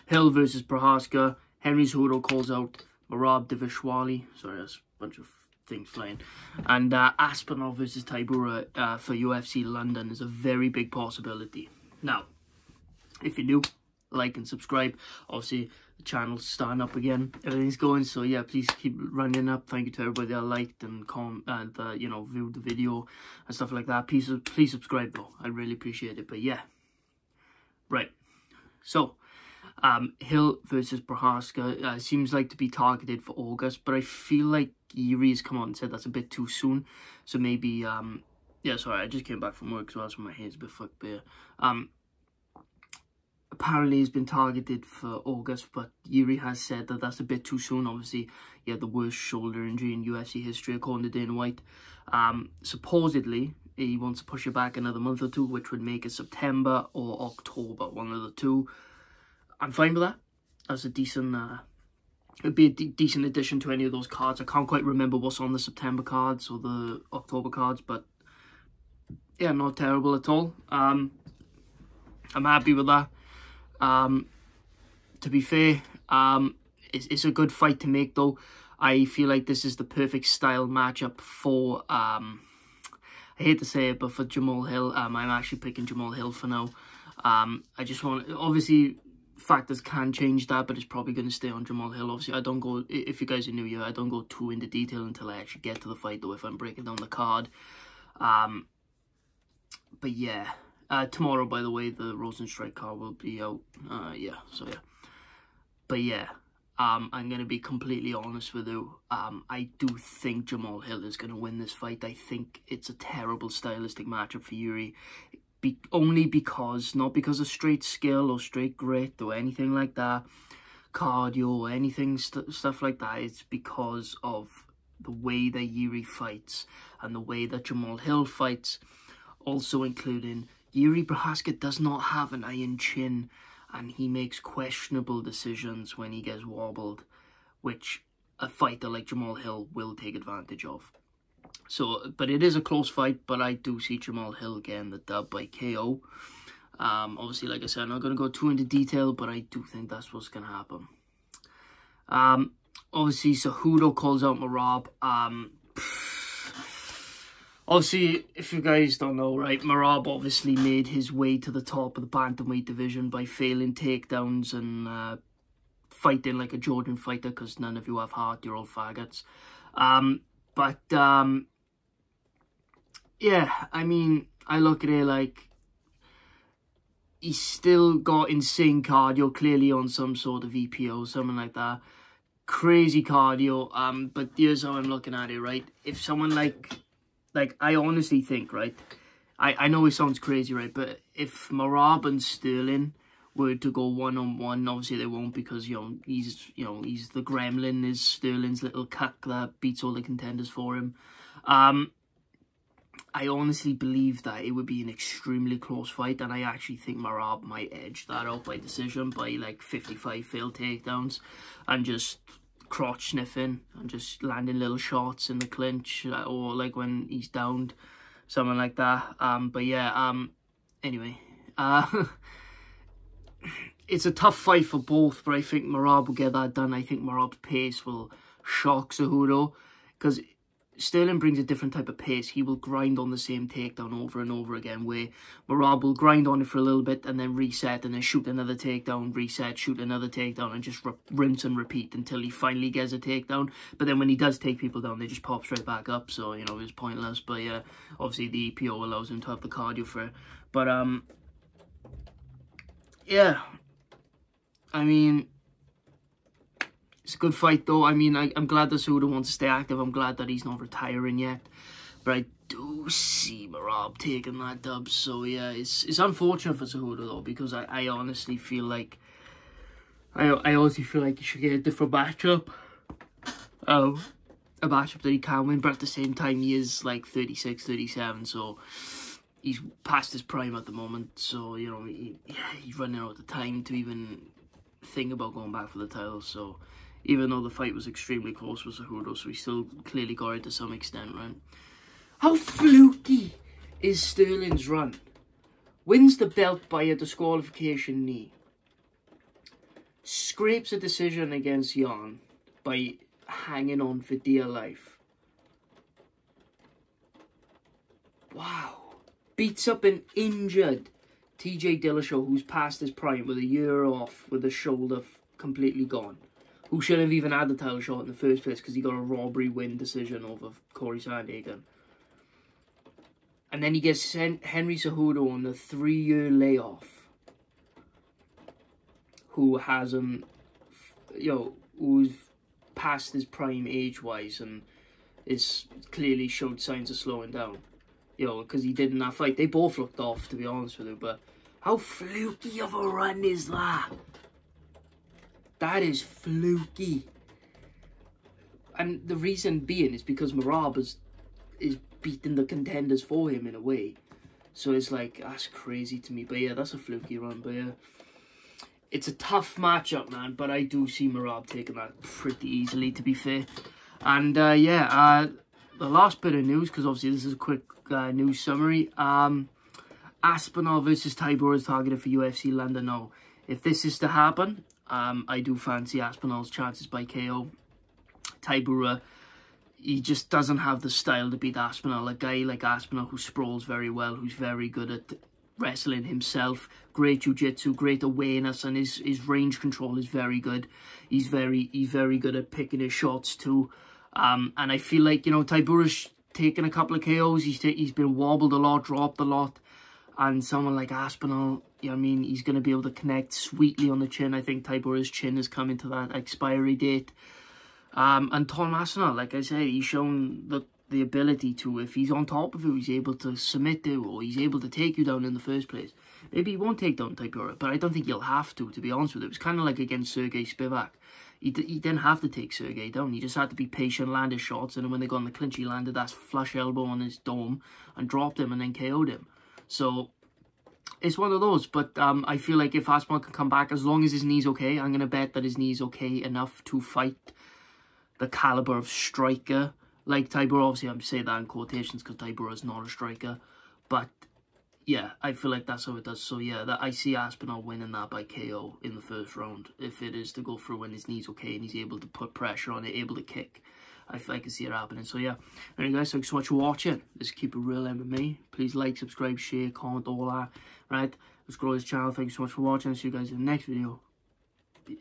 Hill versus Prohaska. Henry Cejudo calls out Merab Devishwali. Sorry, that's a bunch of things flying. And Aspinall versus Tybura for UFC London is a very big possibility. Now, if you're new, like and subscribe. Obviously, the channel's starting up again. Everything's going, so yeah, please keep running up. Thank you to everybody that liked and you know, viewed the video and stuff like that. Please subscribe though. I really appreciate it. But yeah, right. So, Hill versus Prohaska seems like to be targeted for August, but I feel like Jiri has come out and said that's a bit too soon. So maybe yeah, sorry, I just came back from work, so that's why my hair's a bit fucked there. Apparently he's been targeted for August, but Jiri has said that that's a bit too soon. Obviously, he had the worst shoulder injury in UFC history, according to Dana White. Supposedly, he wants to push it back another month or two, which would make it September or October, one of the two. I'm fine with that. That's a decent, it'd be a decent addition to any of those cards. I can't quite remember what's on the September cards or the October cards, but yeah, not terrible at all. I'm happy with that. To be fair, it's a good fight to make though. I feel like this is the perfect style matchup for, I hate to say it, but for Jamal Hill. I'm actually picking Jamal Hill for now. I just want, obviously, factors can change that, but it's probably going to stay on Jamal Hill. Obviously, I don't go, if you guys are new here, I don't go too into detail until I actually get to the fight though, if I'm breaking down the card. But yeah. Tomorrow, by the way, the Rosenstrike card will be out. Yeah, so yeah. But yeah, I'm going to be completely honest with you. I do think Jamal Hill is going to win this fight. I think it's a terrible stylistic matchup for Jiri. Only because, not because of straight skill or straight grit or anything like that, cardio or anything, stuff like that. It's because of the way that Jiri fights and the way that Jamal Hill fights, also including Jiri Prohaska does not have an iron chin, and he makes questionable decisions when he gets wobbled, which a fighter like Jamal Hill will take advantage of. So, but it is a close fight, but I do see Jamal Hill getting the dub by KO. Obviously, like I said, I'm not going to go too into detail, but I do think that's what's going to happen. Obviously, Cejudo calls out Merab. Obviously, if you guys don't know, right, Merab obviously made his way to the top of the bantamweight division by failing takedowns and fighting like a Jordan fighter, because none of you have heart, you're all faggots. Yeah, I mean, I look at it like he's still got insane cardio, clearly on some sort of EPO, something like that. Crazy cardio, but here's how I'm looking at it, right? If someone like I honestly think, right, I know it sounds crazy, right, but if Merab and Sterling were to go one-on-one, obviously they won't, because, he's the gremlin, is Sterling's little cuck that beats all the contenders for him. I honestly believe that it would be an extremely close fight, and I actually think Merab might edge that out by decision, by like 55 failed takedowns, and just crotch sniffing and just landing little shots in the clinch, or like when he's downed, something like that. But yeah, anyway, it's a tough fight for both, but I think Merab will get that done. I think Merab's pace will shock Cejudo, because Sterling brings a different type of pace. He will grind on the same takedown over and over again, where Merab will grind on it for a little bit and then reset and then shoot another takedown, reset, shoot another takedown, and just rinse and repeat until he finally gets a takedown. But then when he does take people down, they just pop straight back up, so, it's pointless. But yeah, obviously the EPO allows him to have the cardio for it. But, yeah, I mean, it's a good fight, though. I mean, I'm glad that Cejudo wants to stay active. I'm glad that he's not retiring yet. But I do see Merab taking that dub. So, yeah, it's unfortunate for Cejudo, though, because I honestly feel like... I honestly feel like he should get a different matchup. A matchup that he can win. But at the same time, he is, like, 36, 37. So, he's past his prime at the moment. So, he's running out of time to even think about going back for the title. So... even though the fight was extremely close with Cejudo, so he still clearly got it to some extent, right? How fluky is Sterling's run? Wins the belt by a disqualification knee. scrapes a decision against Jan by hanging on for dear life. Wow. Beats up an injured TJ Dillashaw, who's past his prime with a year off, with the shoulder completely gone. Who shouldn't have even had the title shot in the first place because he got a robbery win decision over Corey Sandhagen. And then he gets Henry Cejudo on the 3-year layoff, who hasn't, who's past his prime age-wise and is clearly showed signs of slowing down. Because he did in that fight. They both looked off, to be honest with you, but how fluky of a run is that? That is fluky. And the reason being is because Merab is beating the contenders for him in a way. So it's like, that's crazy to me. But yeah, that's a fluky run. But yeah, it's a tough matchup, man. But I do see Merab taking that pretty easily, to be fair. And the last bit of news, because obviously this is a quick news summary. Aspinall versus Tybura is targeted for UFC London now. If this is to happen, I do fancy Aspinall's chances by KO. Tybura, he just doesn't have the style to beat Aspinall. A guy like Aspinall who sprawls very well, who's very good at wrestling himself, great jiu-jitsu, great awareness, and his range control is very good. He's very good at picking his shots too. And I feel like, Tybura's taken a couple of KOs. He's been wobbled a lot, dropped a lot. And someone like Aspinall, he's going to be able to connect sweetly on the chin. I think Tybura's chin is coming to that expiry date. And Tom Aspinall, like I said, he's shown the ability to, if he's on top of you, he's able to submit to, or he's able to take you down in the first place. Maybe he won't take down Tybura, but I don't think he'll have to be honest with you. It was kind of like against Sergey Spivak. He didn't have to take Sergey down. He just had to be patient, land his shots, and then when they got in the clinch, he landed that flush elbow on his dome and dropped him and then KO'd him. So it's one of those, but I feel like if Aspinall can come back, as long as his knee's okay, I'm going to bet that his knee's okay enough to fight the caliber of striker like Tybura. Obviously, I'm saying that in quotations because Tybura is not a striker, but yeah, I feel like that's how it does. So yeah, I see Aspinall winning that by KO in the first round, if it is to go through when his knee's okay and he's able to put pressure on it, able to kick. I feel like I can see it happening. So yeah, anyway guys, thanks so much for watching. Let's keep it real MMA. Please like, subscribe, share, comment, all that. Right, let's grow this channel. Thanks so much for watching. I'll see you guys in the next video. Peace.